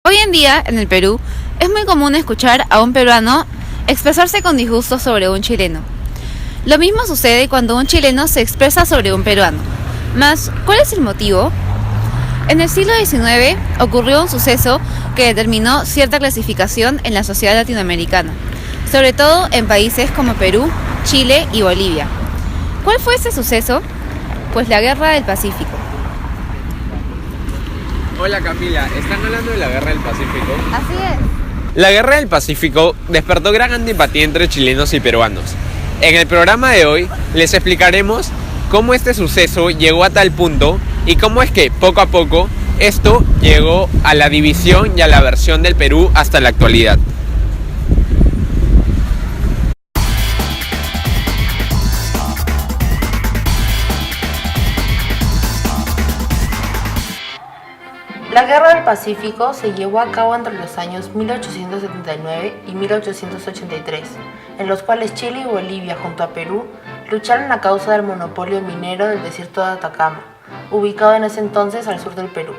Hoy en día, en el Perú, es muy común escuchar a un peruano expresarse con disgusto sobre un chileno. Lo mismo sucede cuando un chileno se expresa sobre un peruano. Mas, ¿cuál es el motivo? En el siglo XIX ocurrió un suceso que determinó cierta clasificación en la sociedad latinoamericana, sobre todo en países como Perú, Chile y Bolivia. ¿Cuál fue ese suceso? Pues la Guerra del Pacífico. Hola Camila, ¿están hablando de la Guerra del Pacífico? Así es. La Guerra del Pacífico despertó gran antipatía entre chilenos y peruanos. En el programa de hoy les explicaremos cómo este suceso llegó a tal punto y cómo es que poco a poco esto llegó a la división y a la versión del Perú hasta la actualidad. La Guerra del Pacífico se llevó a cabo entre los años 1879 y 1883, en los cuales Chile y Bolivia, junto a Perú, lucharon a causa del monopolio minero del desierto de Atacama, ubicado en ese entonces al sur del Perú.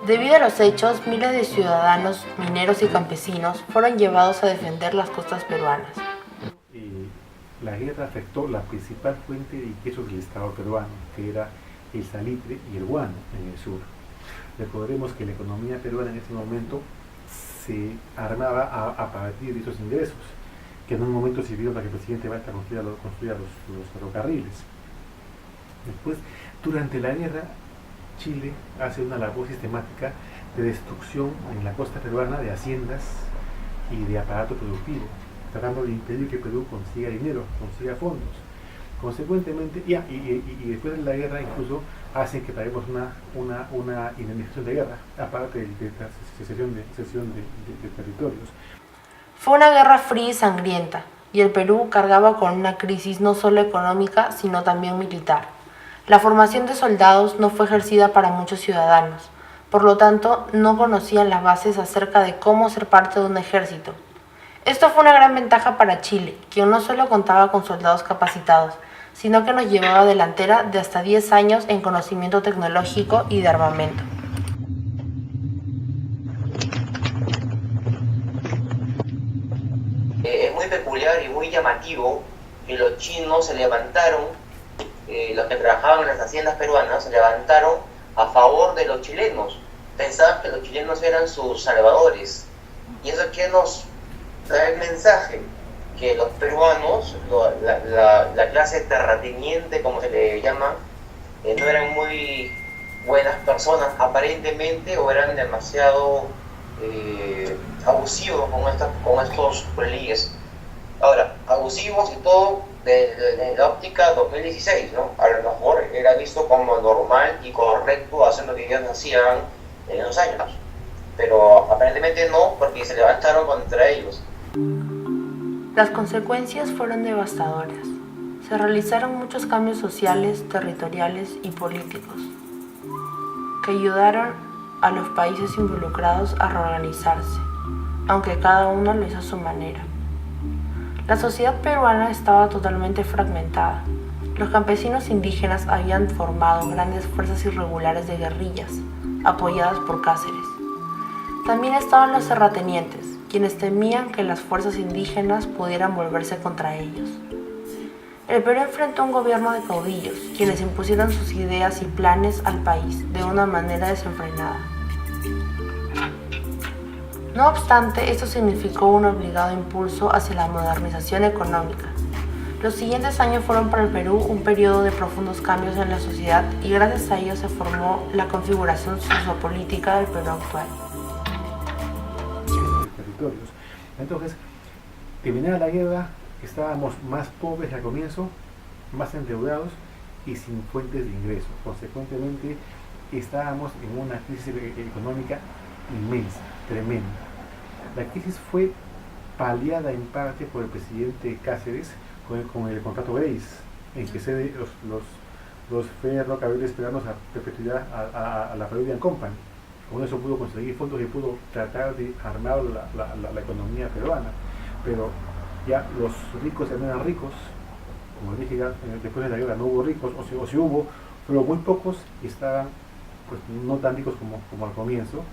Debido a los hechos, miles de ciudadanos, mineros y campesinos fueron llevados a defender las costas peruanas. La guerra afectó la principal fuente de ingresos del Estado peruano, que era el salitre y el guano en el sur. Recordemos que la economía peruana en ese momento se armaba a partir de esos ingresos, que en un momento sirvieron para que el presidente Balta construya los ferrocarriles. Después, durante la guerra, Chile hace una labor sistemática de destrucción en la costa peruana de haciendas y de aparato productivo, tratando de impedir que Perú consiga dinero, consiga fondos. Consecuentemente, y después de la guerra incluso hacen que traemos una indemnización de guerra, aparte de la secesión de territorios. Fue una guerra fría y sangrienta, y el Perú cargaba con una crisis no solo económica, sino también militar. La formación de soldados no fue ejercida para muchos ciudadanos, por lo tanto no conocían las bases acerca de cómo ser parte de un ejército. Esto fue una gran ventaja para Chile, quien no solo contaba con soldados capacitados, sino que nos llevaba delantera de hasta 10 años en conocimiento tecnológico y de armamento. Es muy peculiar y muy llamativo que los chinos se levantaron, los que trabajaban en las haciendas peruanas se levantaron a favor de los chilenos. Pensaban que los chilenos eran sus salvadores. Y eso que nos da el mensaje que los peruanos, la clase terrateniente, como se le llama, no eran muy buenas personas aparentemente, o eran demasiado abusivos con estos leyes. Ahora, abusivos y todo de la óptica 2016, ¿no? A lo mejor era visto como normal y correcto hacer lo que ellos hacían en esos años, pero aparentemente no, porque se levantaron contra ellos. Las consecuencias fueron devastadoras. Se realizaron muchos cambios sociales, territoriales y políticos que ayudaron a los países involucrados a reorganizarse, aunque cada uno lo hizo a su manera. La sociedad peruana estaba totalmente fragmentada. Los campesinos indígenas habían formado grandes fuerzas irregulares de guerrillas, apoyadas por Cáceres. También estaban los terratenientes, quienes temían que las fuerzas indígenas pudieran volverse contra ellos. El Perú enfrentó un gobierno de caudillos, quienes impusieron sus ideas y planes al país de una manera desenfrenada. No obstante, esto significó un obligado impulso hacia la modernización económica. Los siguientes años fueron para el Perú un periodo de profundos cambios en la sociedad y gracias a ello se formó la configuración sociopolítica del Perú actual. Entonces, terminada la guerra, estábamos más pobres al comienzo, más endeudados y sin fuentes de ingresos. Consecuentemente, estábamos en una crisis económica inmensa, tremenda. La crisis fue paliada en parte por el presidente Cáceres con el contrato Grace, en que cede los ferrocarriles peruanos a perpetuidad a la Peruvian Company. Con eso pudo conseguir fondos y pudo tratar de armar la economía peruana. Pero ya los ricos ya no eran ricos, como dije ya, después de la guerra no hubo ricos, o si hubo, pero muy pocos, y estaban pues no tan ricos como al comienzo,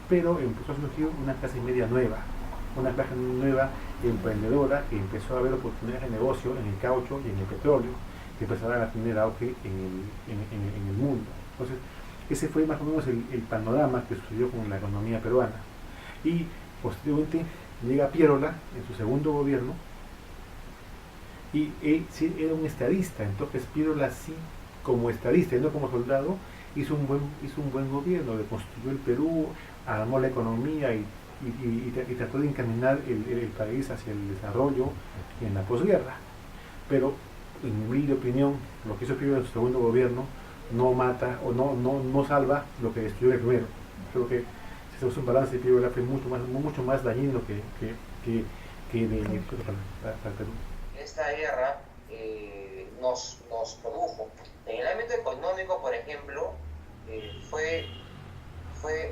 pero empezó a surgir una clase media nueva, una clase nueva emprendedora que empezó a ver oportunidades de negocio en el caucho y en el petróleo, que empezaron a tener auge en el mundo. Entonces, ese fue más o menos el panorama que sucedió con la economía peruana. Y posteriormente llega Piérola en su segundo gobierno, y él sí era un estadista. Entonces Piérola sí, como estadista y no como soldado, hizo un buen gobierno, reconstruyó el Perú, armó la economía y trató de encaminar el país hacia el desarrollo en la posguerra. Pero en mi humilde opinión, lo que hizo Piérola en su segundo gobierno no mata o no salva lo que destruyó el primero. Creo que si se usa un balance, Piérola fue mucho más dañino que para el Perú. Esta guerra nos produjo. En el ámbito económico, por ejemplo, fue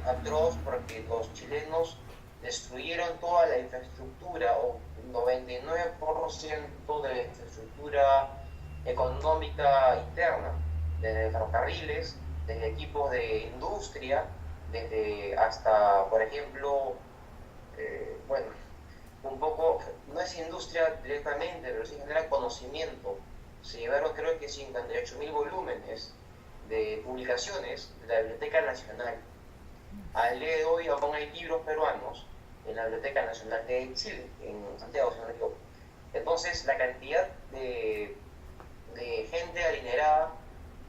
atroz porque los chilenos destruyeron toda la infraestructura, o 99% de la infraestructura económica interna, desde ferrocarriles, desde equipos de industria, desde hasta, por ejemplo, un poco, no es industria directamente, pero sí genera conocimiento. Se llevaron, creo que 58.000 volúmenes de publicaciones de la Biblioteca Nacional. Al día de hoy aún hay libros peruanos en la Biblioteca Nacional de Chile, en Santiago, si no me equivoco. Entonces la cantidad de gente adinerada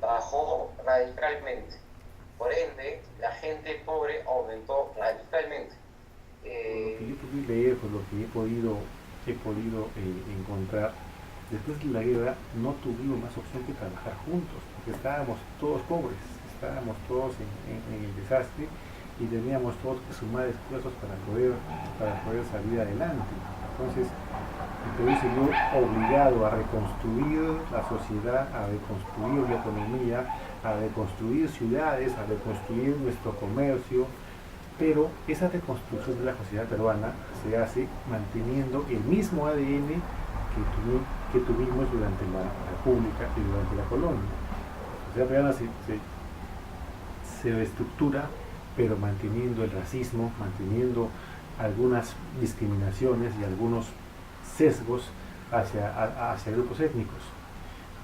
bajó radicalmente. Por ende, la gente pobre aumentó radicalmente. Por lo que yo pude leer, por lo que he podido encontrar, después de la guerra no tuvimos más opción que trabajar juntos, porque estábamos todos pobres, estábamos todos en el desastre y teníamos todos que sumar esfuerzos para poder salir adelante. Entonces el Perú se vio obligado a reconstruir la sociedad, a reconstruir la economía, a reconstruir ciudades, a reconstruir nuestro comercio, pero esa reconstrucción de la sociedad peruana se hace manteniendo el mismo ADN que tuvimos durante la República y durante la colonia. La sociedad peruana se reestructura, pero manteniendo el racismo, manteniendo algunas discriminaciones y algunos sesgos hacia grupos étnicos.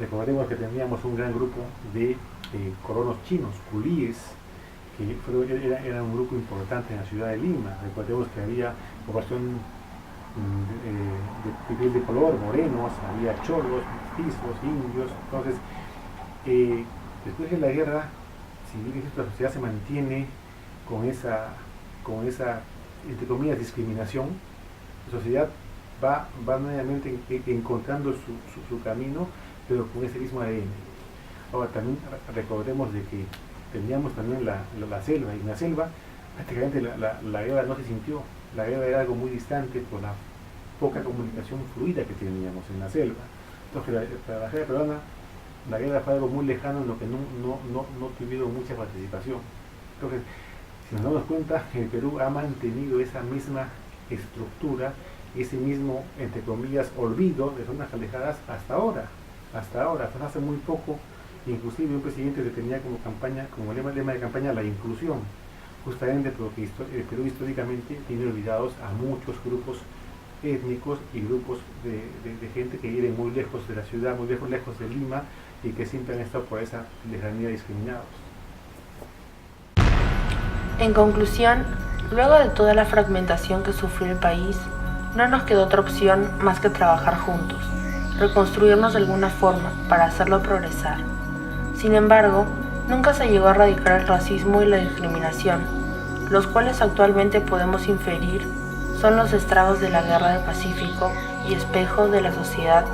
Recordemos que teníamos un gran grupo de colonos chinos, culíes, que era un grupo importante en la ciudad de Lima. Recordemos que había población de piel de color, morenos, había cholos, mestizos, indios. Entonces, después de la guerra, si bien la sociedad se mantiene con esa entre comillas discriminación, la sociedad va nuevamente encontrando su camino, pero con ese mismo ADN. Ahora también recordemos de que teníamos también la selva, y en la selva prácticamente la guerra no se sintió. La guerra era algo muy distante por la poca comunicación fluida que teníamos en la selva. Entonces para la guerra peruana, la guerra fue algo muy lejano en lo que no tuvieron mucha participación. Entonces, si nos damos cuenta, el Perú ha mantenido esa misma estructura, ese mismo, entre comillas, olvido de zonas alejadas hasta ahora. Hasta hace muy poco, inclusive un presidente que tenía como lema de campaña la inclusión, justamente porque el Perú históricamente tiene olvidados a muchos grupos étnicos y grupos de gente que viven muy lejos de la ciudad, muy lejos de Lima, y que siempre han estado por esa lejanía discriminados. En conclusión, luego de toda la fragmentación que sufrió el país, no nos quedó otra opción más que trabajar juntos, reconstruirnos de alguna forma para hacerlo progresar. Sin embargo, nunca se llegó a erradicar el racismo y la discriminación, los cuales actualmente podemos inferir son los estragos de la Guerra del Pacífico y espejo de la sociedad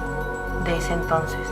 de ese entonces.